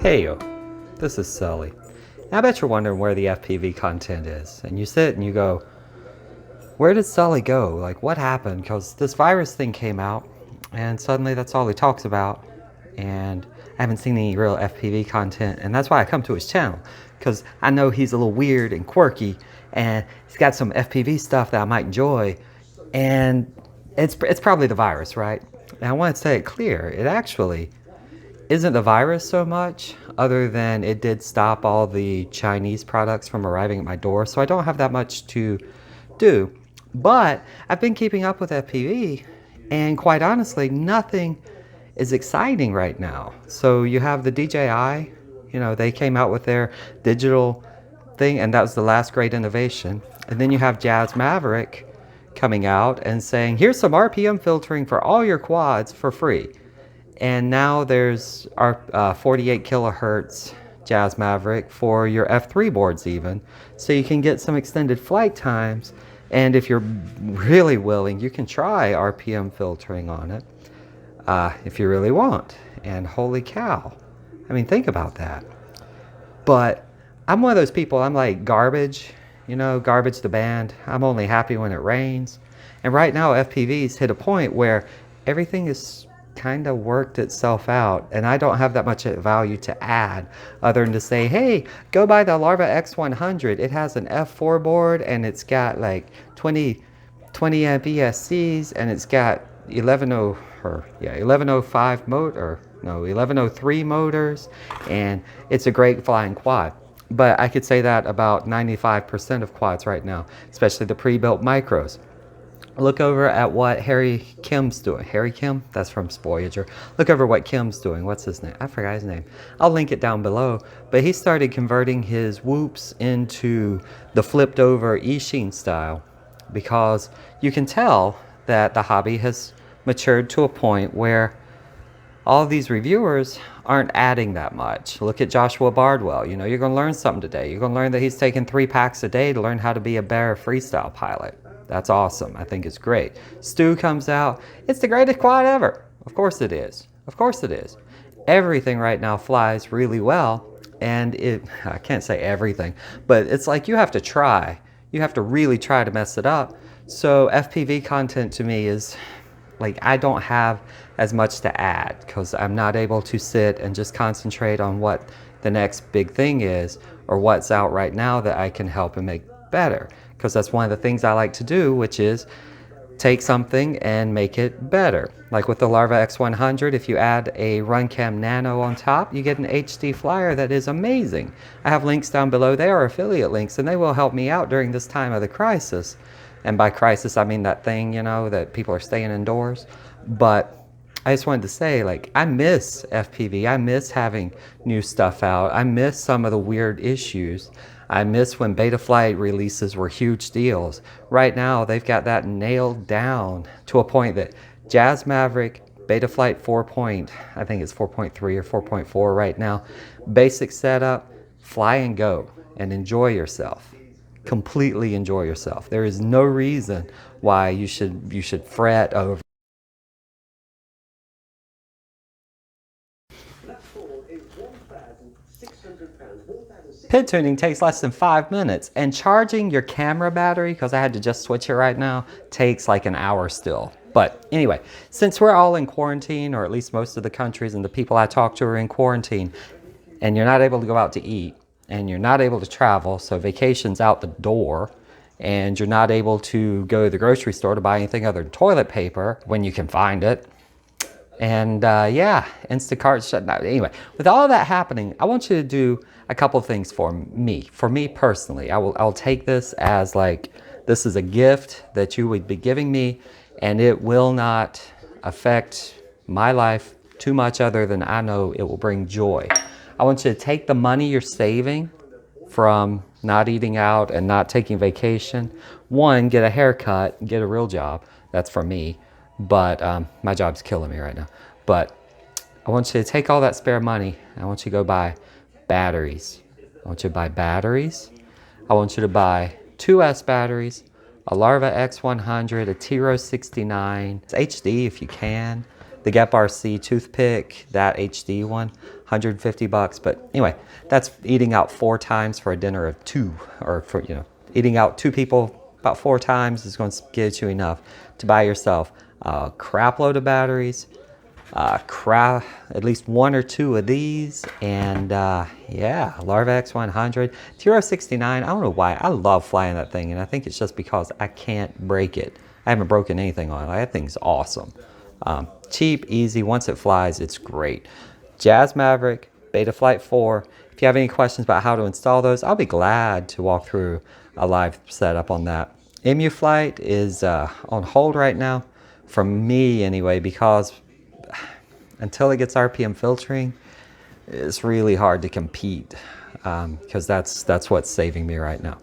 Hey yo, this is Sully. I bet you're wondering where the FPV content is, and you sit and you go, where did Sully go? Like, what happened? Because this virus thing came out, and suddenly that's all he talks about, and I haven't seen any real FPV content, and that's why I come to his channel, because I know he's a little weird and quirky, and he's got some FPV stuff that I might enjoy, and it's probably the virus, right? And I want to say it clear, it actually isn't the virus so much, other than it did stop all the Chinese products from arriving at my door, so I don't have that much to do. But I've been keeping up with FPV, and quite honestly, nothing is exciting right now. So you have the DJI, they came out with their digital thing, and that was the last great innovation. And then you have Jazz Maverick coming out and saying, here's some RPM filtering for all your quads for free. And now there's our 48 kilohertz Jazz Maverick for your F3 boards even. So you can get some extended flight times. And if you're really willing, you can try RPM filtering on it if you really want. And holy cow, I mean, think about that. But I'm one of those people, I'm like Garbage, Garbage the band. I'm only happy when it rains. And right now FPVs hit a point where everything is kind of worked itself out, and I don't have that much value to add other than to say, hey, go buy the Larva X100. It has an F4 board, and it's got like 20 amp ESCs, and it's got 1103 motors, and it's a great flying quad. But I could say that about 95% of quads right now, especially the pre-built micros. Look over at what Harry Kim's doing. Harry Kim? That's from Voyager. Look over what Kim's doing. What's his name? I forgot his name. I'll link it down below. But he started converting his whoops into the flipped over Eachine style, because you can tell that the hobby has matured to a point where all these reviewers aren't adding that much. Look at Joshua Bardwell. You're going to learn something today. You're going to learn that he's taking 3 packs a day to learn how to be a better freestyle pilot. That's awesome. I think it's great. Stu comes out. It's the greatest quad ever. Of course it is. Of course it is. Everything right now flies really well. And I can't say everything, but it's like you have to try. You have to really try to mess it up. So FPV content to me is like, I don't have as much to add because I'm not able to sit and just concentrate on what the next big thing is or what's out right now that I can help and make better. Because that's one of the things I like to do, which is take something and make it better. Like with the Larva X100, if you add a RunCam Nano on top, you get an HD flyer that is amazing. I have links down below. They are affiliate links, and they will help me out during this time of the crisis. And by crisis, I mean that thing, that people are staying indoors. But I just wanted to say, like, I miss FPV. I miss having new stuff out. I miss some of the weird issues. I miss when Betaflight releases were huge deals. Right now, they've got that nailed down to a point that Jazz Maverick, Betaflight 4. I think it's 4.3 or 4.4 right now. Basic setup, fly and go, and enjoy yourself. Completely enjoy yourself. There is no reason why you should fret over. Pin tuning takes less than 5 minutes, and charging your camera battery, because I had to just switch it right now, takes like an hour still. But anyway, since we're all in quarantine, or at least most of the countries and the people I talk to are in quarantine, and you're not able to go out to eat, and you're not able to travel, so vacation's out the door, and you're not able to go to the grocery store to buy anything other than toilet paper when you can find it. And yeah, Instacart shut down. Anyway, with all that happening, I want you to do a couple things for me. For me personally, I'll take this as like, this is a gift that you would be giving me, and it will not affect my life too much other than I know it will bring joy. I want you to take the money you're saving from not eating out and not taking vacation. One, get a haircut, get a real job. That's for me. But my job's killing me right now. But I want you to take all that spare money. I want you to go buy batteries. I want you to buy batteries. I want you to buy 2S batteries, a Larva X100, a T-Rose 69. It's HD if you can. The Gep RC toothpick, that HD one, 150 bucks. But anyway, that's eating out 4 times for a dinner of 2, or for, you know, eating out 2 people about 4 times is going to get you enough to buy yourself a crap load of batteries, at least 1 or 2 of these, and yeah, Larva X100, TR69. I don't know why, I love flying that thing, and I think it's just because I can't break it. I haven't broken anything on it. That thing's awesome. Cheap, easy, once it flies, it's great. Jazz Maverick, Betaflight 4. If you have any questions about how to install those, I'll be glad to walk through a live setup on that. Emu Flight is on hold right now, from me anyway, because until it gets RPM filtering, it's really hard to compete, because that's what's saving me right now.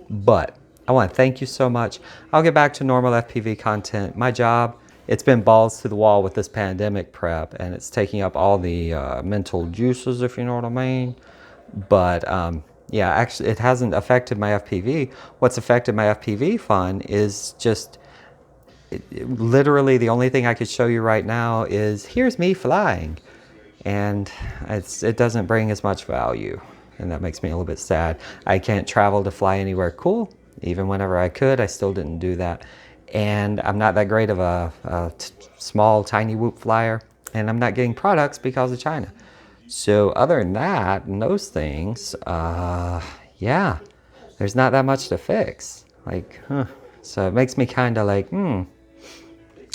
But I want to thank you so much. I'll get back to normal FPV content. My job, it's been balls to the wall with this pandemic prep, and it's taking up all the mental juices, if you know what I mean. But yeah, actually, it hasn't affected my FPV. What's affected my FPV fun is just literally the only thing I could show you right now is here's me flying, and it doesn't bring as much value, and that makes me a little bit sad. I can't travel to fly anywhere cool. Even whenever I could, I still didn't do that. And I'm not that great of a small, tiny whoop flyer, and I'm not getting products because of China. So other than that, and those things, yeah, there's not that much to fix. Like, so it makes me kind of like,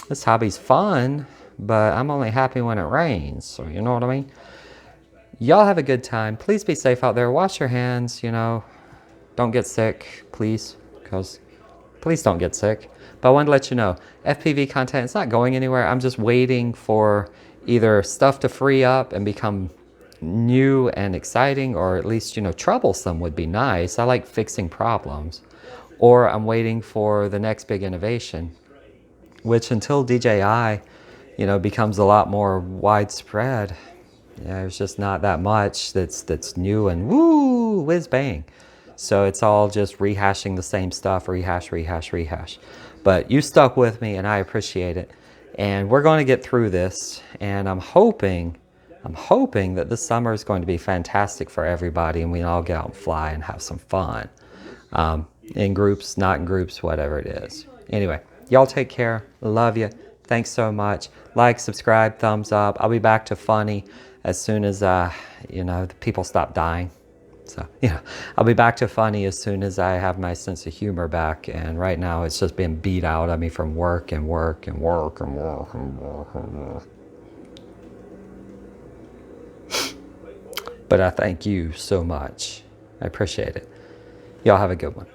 this hobby's fun, but I'm only happy when it rains. So you know what I mean? Y'all have a good time. Please be safe out there. Wash your hands, you know. Don't get sick, please, because please don't get sick. But I wanted to let you know, FPV content, it's not going anywhere. I'm just waiting for either stuff to free up and become new and exciting, or at least, you know, troublesome would be nice. I like fixing problems. Or I'm waiting for the next big innovation, which until DJI, you know, becomes a lot more widespread, yeah, there's just not that much that's new and woo, whiz bang. So it's all just rehashing the same stuff, rehash. But you stuck with me, and I appreciate it. And we're going to get through this, and I'm hoping that this summer is going to be fantastic for everybody, and we can all get out and fly and have some fun. In groups, not in groups, whatever it is. Anyway, y'all take care. Love you. Thanks so much. Like, subscribe, thumbs up. I'll be back to funny as soon as, you know, the people stop dying. So, you know, I'll be back to funny as soon as I have my sense of humor back. And right now it's just been beat out of me from work. But I thank you so much. I appreciate it. Y'all have a good one.